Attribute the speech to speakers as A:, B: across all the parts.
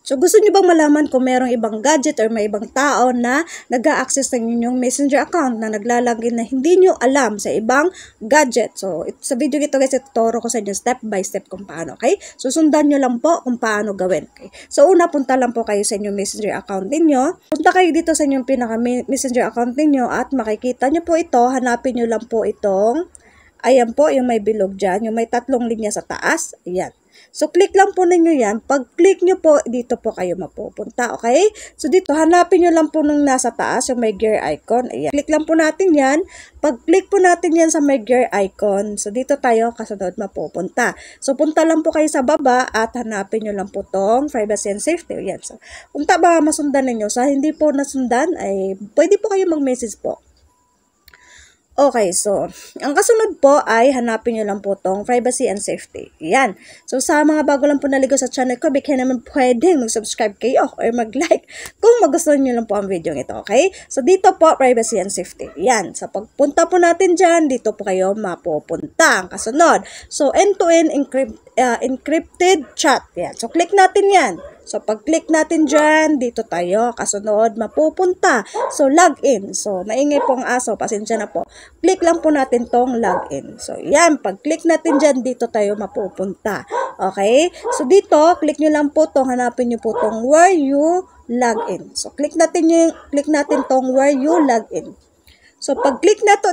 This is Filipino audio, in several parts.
A: So, gusto nyo bang malaman kung merong ibang gadget or may ibang tao na nag-a-access ng inyong Messenger account na naglalagin na hindi nyo alam sa ibang gadget? So, sa video ito guys, ituturo ko sa inyo step by step kung paano, okay? So, sundan nyo lang po kung paano gawin, okay? So, una, punta lang po kayo sa inyong Messenger account ninyo. Punta kayo dito sa inyong pinaka-Messenger account ninyo at makikita nyo po ito. Hanapin nyo lang po itong, ayan po, yung may bilog dyan, yung may tatlong linya sa taas, ayan. So, click lang po ninyo yan. Pag-click nyo po, dito po kayo mapupunta, okay? So, dito, hanapin nyo lang po nung nasa taas, yung may gear icon. Ayan. Click lang po natin yan. Pag-click po natin yan sa may gear icon, so, dito tayo kasunod mapupunta. So, punta lang po kayo sa baba at hanapin nyo lang po tong privacy and safety. Ayan. So, kung ba masundan ninyo, sa hindi po nasundan, ay pwede po kayo mag-message po. Okay, so, ang kasunod po ay hanapin nyo lang po tong privacy and safety. Yan. So, sa mga bago lang po naligo sa channel ko, bigyan naman pwedeng mag-subscribe kayo or mag-like kung magustuhan nyo lang po ang video ito, okay? So, dito po, privacy and safety. Yan. Sa pagpunta po natin dyan, dito po kayo mapupunta. Ang kasunod. So, end-to-end encrypted chat. Yan. So, click natin yan. So, pag-click natin dyan, dito tayo, kasunod, mapupunta. So, login. So, maingay po ang aso, pasensya na po. Click lang po natin tong login. So, yan, pag-click natin dyan, dito tayo mapupunta. Okay? So, dito, click nyo lang po tong, hanapin nyo po tong where you login. So, click natin tong where you login. So, pag-click na to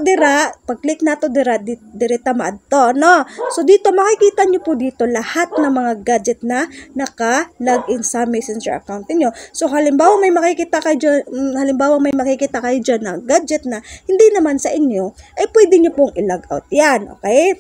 A: dira, direta maadto, no? So, dito, makikita nyo po dito lahat ng mga gadget na naka-login sa Messenger account niyo. So, halimbawa may makikita kayo dyan na gadget na hindi naman sa inyo, ay pwede nyo pong i-log out yan, okay?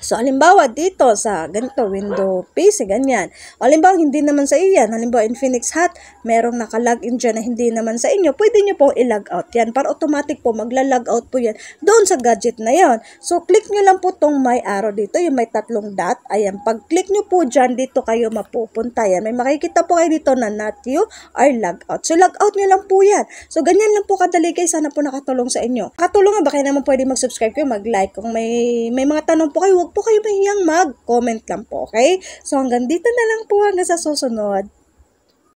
A: So, halimbawa dito sa ganito, window PC, ganyan. Halimbawa, hindi naman sa iyo yan. Halimbawa, Infinix Hot, merong nakalagin dyan na hindi naman sa inyo. Pwede nyo pong i-log out yan. Para automatic po, magla-log out po yan doon sa gadget na yon. So, click nyo lang po tong may arrow dito, yung may tatlong dot. Ayan, pag-click nyo po dyan, dito kayo mapupunta yan. May makikita po kayo dito na not you or log out. So, log out nyo lang po yan. So, ganyan lang po kadali guys. Sana po nakatulong sa inyo. Katulong nga ba kayo naman pwede mag-subscribe kayo, mag-like. Kung may mga tanong po kayo, huwag po kayo mahiyang mag-comment lang po, okay? So, hanggang dito na lang po hanggang sa susunod.